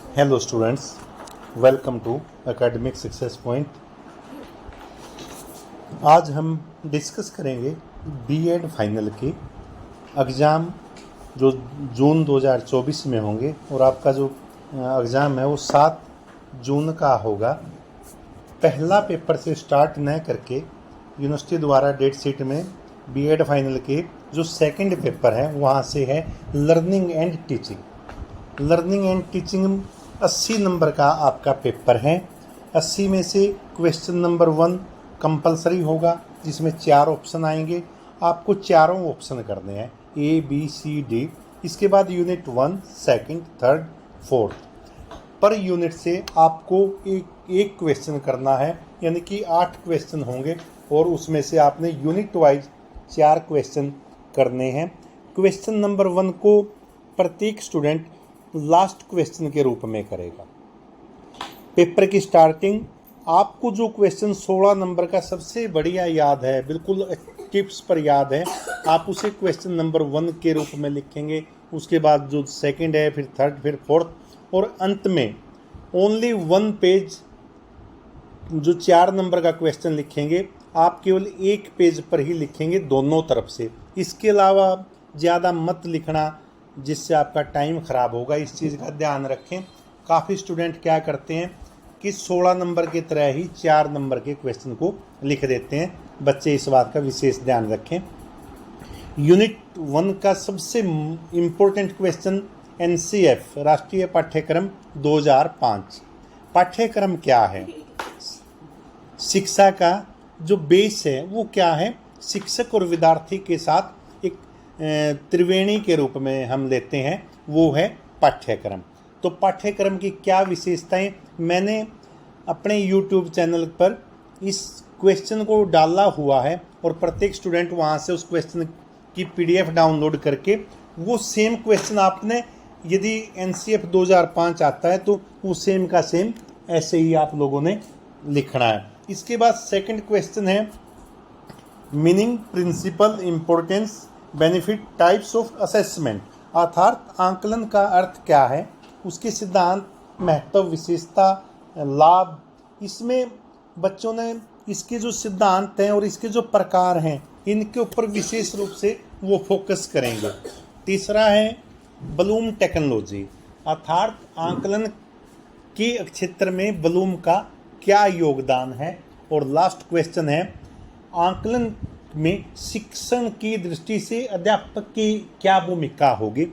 Hello students, welcome to academic success point. आज हम discuss करेंगे बीएड फाइनल के एग्ज़ाम जो जून 2024 में होंगे और आपका जो एग्ज़ाम है वो 7 जून का होगा। पहला पेपर से स्टार्ट न करके यूनिवर्सिटी द्वारा डेट शीट में बीएड फाइनल के जो सेकंड पेपर है वहाँ से है learning and teaching. Learning and teaching 80 number का आपका पेपर है। 80 में से क्वेश्चन नंबर 1 कंपलसरी होगा, जिसमें 4 ऑप्शन आएंगे। आपको चारों ऑप्शन करने हैं, ए बी सी डी। इसके बाद यूनिट 1, सेकंड, थर्ड, फोर्थ पर यूनिट से आपको एक क्वेश्चन करना है, यानी कि 8 क्वेश्चन होंगे और उसमें से आपने यूनिट वाइज 4 क्वेश्चन करने हैं। क्वेश्चन नंबर 1 को प्रत्येक स्टूडेंट लास्ट क्वेश्चन के रूप में करेगा। पेपर की स्टार्टिंग आपको जो क्वेश्चन 16 नंबर का सबसे बढ़िया याद है, बिल्कुल टिप्स पर याद है, आप उसे क्वेश्चन नंबर 1 के रूप में लिखेंगे। उसके बाद जो सेकंड है, फिर थर्ड, फिर फोर्थ और अंत में ओनली 1 पेज जो 4 नंबर का क्वेश्चन लिखेंगे, आप केवल 1 पेज पर ही लिखेंगे दोनों तरफ से। इसके अलावा ज़्यादा मत लिखना, जिससे आपका टाइम ख़राब होगा। इस चीज़ का ध्यान रखें। काफ़ी स्टूडेंट क्या करते हैं कि 16 नंबर की तरह ही 4 नंबर के क्वेश्चन को लिख देते हैं। बच्चे इस बात का विशेष ध्यान रखें। यूनिट 1 का सबसे इम्पोर्टेंट क्वेश्चन एनसीएफ राष्ट्रीय पाठ्यक्रम 2005। पाठ्यक्रम क्या है? शिक्षा का जो बेस है वो क्या है? शिक्षक और विद्यार्थी के साथ एक त्रिवेणी के रूप में हम लेते हैं, वो है पाठ्यक्रम। तो पाठ्यक्रम की क्या विशेषताएं, मैंने अपने YouTube चैनल पर इस क्वेश्चन को डाला हुआ है और प्रत्येक स्टूडेंट वहां से उस क्वेश्चन की PDF डाउनलोड करके वो सेम क्वेश्चन आपने, यदि एनसीएफ 2005 आता है तो वो सेम का सेम ऐसे ही आप लोगों ने लिखना है। इसके बाद सेकंड क्वेश्चन है meaning, principle, importance, benefit, types of assessment, अर्थात आंकलन का अर्थ क्या है, उसके सिद्धांत, महत्व, विशेषता, लाभ। इसमें बच्चों ने इसके जो सिद्धांत हैं और इसके जो प्रकार हैं, इनके ऊपर विशेष रूप से वो फोकस करेंगे। तीसरा है ब्लूम टेक्नोलॉजी, अर्थात आंकलन के क्षेत्र में ब्लूम का क्या योगदान है। और लास्ट क्वेश्चन है आंकलन में शिक्षण की दृष्टि से अध्यापक की क्या भूमिका होगी।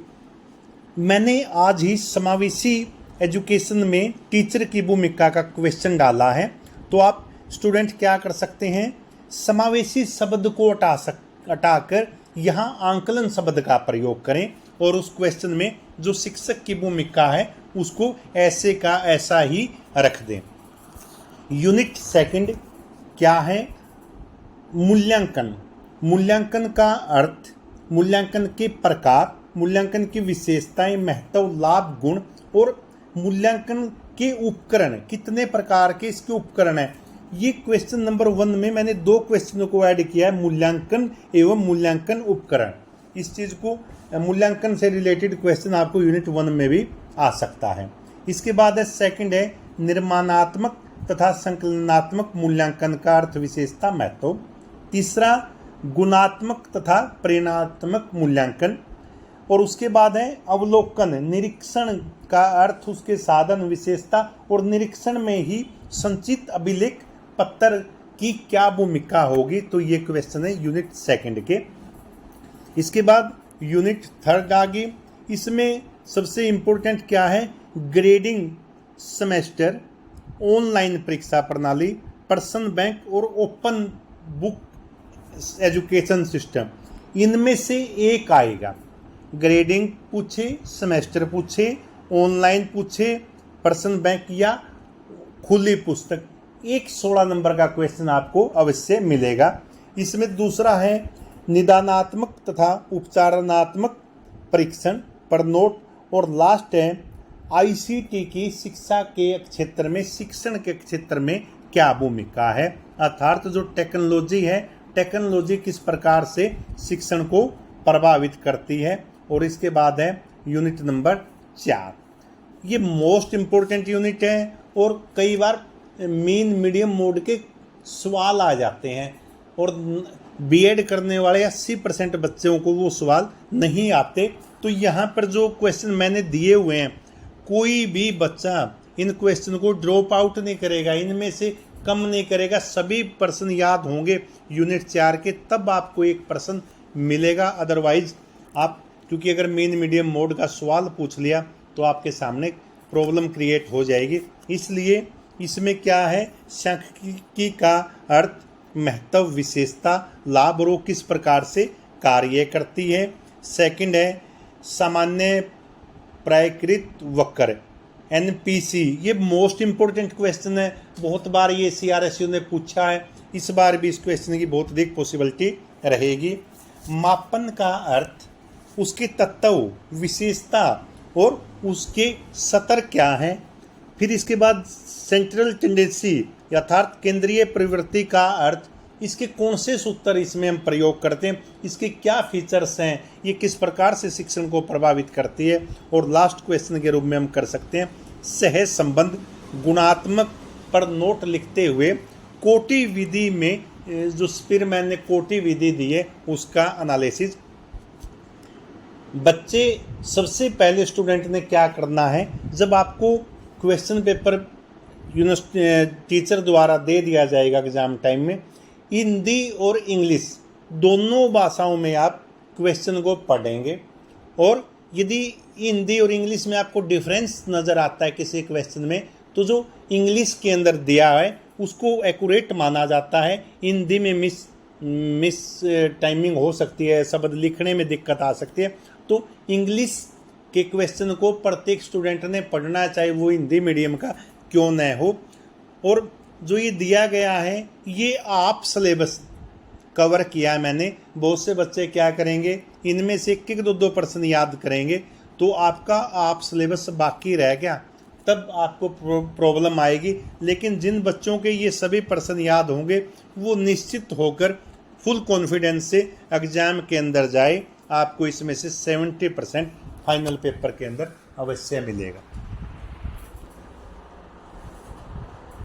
मैंने आज ही समावेशी एजुकेशन में टीचर की भूमिका का क्वेश्चन डाला है। तो आप स्टूडेंट क्या कर सकते हैं, समावेशी शब्द को हटाकर यहाँ आंकलन शब्द का प्रयोग करें और उस क्वेश्चन में जो शिक्षक की भूमिका है उसको ऐसे का ऐसा ही रख दें। यूनिट सेकंड क्या है? मूल्यांकन। मूल्यांकन का अर्थ, मूल्यांकन के प्रकार, मूल्यांकन की विशेषताएं, महत्व, लाभ, गुण और मूल्यांकन के उपकरण, कितने प्रकार के इसके उपकरण हैं। ये क्वेश्चन नंबर 1 में मैंने 2 क्वेश्चनों को ऐड किया है, मूल्यांकन एवं मूल्यांकन उपकरण। इस चीज़ को, मूल्यांकन से रिलेटेड क्वेश्चन आपको यूनिट 1 में भी आ सकता है। इसके बाद है सेकंड है निर्माणात्मक तथा संकलनात्मक मूल्यांकन का अर्थ, विशेषता, महत्व। तीसरा गुणात्मक तथा परिणात्मक मूल्यांकन। और उसके बाद है अवलोकन, निरीक्षण का अर्थ, उसके साधन, विशेषता और निरीक्षण में ही संचित अभिलेख पत्र की क्या भूमिका होगी। तो ये क्वेश्चन है यूनिट सेकंड के। इसके बाद यूनिट थर्ड आ गई। इसमें सबसे इम्पोर्टेंट क्या है? ग्रेडिंग सेमेस्टर, ऑनलाइन परीक्षा प्रणाली, पर्सन बैंक और ओपन बुक एजुकेशन सिस्टम, इनमें से एक आएगा। ग्रेडिंग पूछे, सेमेस्टर पूछे, ऑनलाइन पूछे, पर्सन बैंक या खुली पुस्तक, एक 16 नंबर का क्वेश्चन आपको अवश्य मिलेगा। इसमें दूसरा है निदानात्मक तथा उपचारणात्मक परीक्षण पर नोट। और लास्ट है आईसीटी की शिक्षा के क्षेत्र में, शिक्षण के क्षेत्र में क्या भूमिका है, अर्थात जो टेक्नोलॉजी है, टेक्नोलॉजी किस प्रकार से शिक्षण को प्रभावित करती है। और इसके बाद है यूनिट नंबर 4। ये मोस्ट इम्पोर्टेंट यूनिट है और कई बार मीन मीडियम मोड के सवाल आ जाते हैं और बीएड करने वाले 80% बच्चों को वो सवाल नहीं आते। तो यहाँ पर जो क्वेश्चन मैंने दिए हुए हैं, कोई भी बच्चा इन क्वेश्चन को ड्रॉप आउट नहीं करेगा, इनमें से कम नहीं करेगा, सभी प्रश्न याद होंगे यूनिट 4 के, तब आपको एक प्रश्न मिलेगा। अदरवाइज आप, क्योंकि अगर मेन मीडियम मोड का सवाल पूछ लिया तो आपके सामने प्रॉब्लम क्रिएट हो जाएगी। इसलिए इसमें क्या है, सांख्यिकी का अर्थ, महत्व, विशेषता, लाभ और किस प्रकार से कार्य करती है। सेकंड है सामान्य प्राकृत वक्र, एनपीसी, ये मोस्ट इम्पोर्टेंट क्वेश्चन है, बहुत बार ये CRSU ने पूछा है, इस बार भी इस क्वेश्चन की बहुत अधिक पॉसिबिलिटी रहेगी। मापन का अर्थ, उसके तत्व, विशेषता और उसके स्तर क्या हैं। फिर इसके बाद सेंट्रल टेंडेंसी अर्थात केंद्रीय प्रवृत्ति का अर्थ, इसके कौन से सूत्र इसमें हम प्रयोग करते हैं, इसके क्या फीचर्स हैं, ये किस प्रकार से शिक्षण को प्रभावित करती है। और लास्ट क्वेश्चन के रूप में हम कर सकते हैं सहज संबंध, गुणात्मक पर नोट लिखते हुए कोटि विधि में जो स्पिरमैन ने कोटि विधि दी है उसका एनालिसिस। बच्चे सबसे पहले स्टूडेंट ने क्या करना है, जब आपको क्वेश्चन पेपर टीचर द्वारा दे दिया जाएगा एग्जाम टाइम में, हिंदी और इंग्लिश दोनों भाषाओं में आप क्वेश्चन को पढ़ेंगे और यदि हिंदी और इंग्लिश में आपको डिफरेंस नज़र आता है किसी क्वेश्चन में, तो जो इंग्लिश के अंदर दिया है उसको एक्यूरेट माना जाता है। हिंदी में मिस टाइमिंग हो सकती है, शब्द लिखने में दिक्कत आ सकती है, तो इंग्लिश के क्वेश्चन को प्रत्येक स्टूडेंट ने पढ़ना, चाहे वो हिंदी मीडियम का क्यों न हो। और जो ये दिया गया है ये आप सिलेबस कवर किया है मैंने। बहुत से बच्चे क्या करेंगे, इनमें से एक 2 प्रश्न याद करेंगे, तो आपका आप सिलेबस बाकी रह गया, तब आपको प्रॉब्लम आएगी। लेकिन जिन बच्चों के ये सभी प्रश्न याद होंगे वो निश्चित होकर फुल कॉन्फिडेंस से एग्जाम के अंदर जाए, आपको इसमें से 70% फाइनल पेपर के अंदर अवश्य मिलेगा।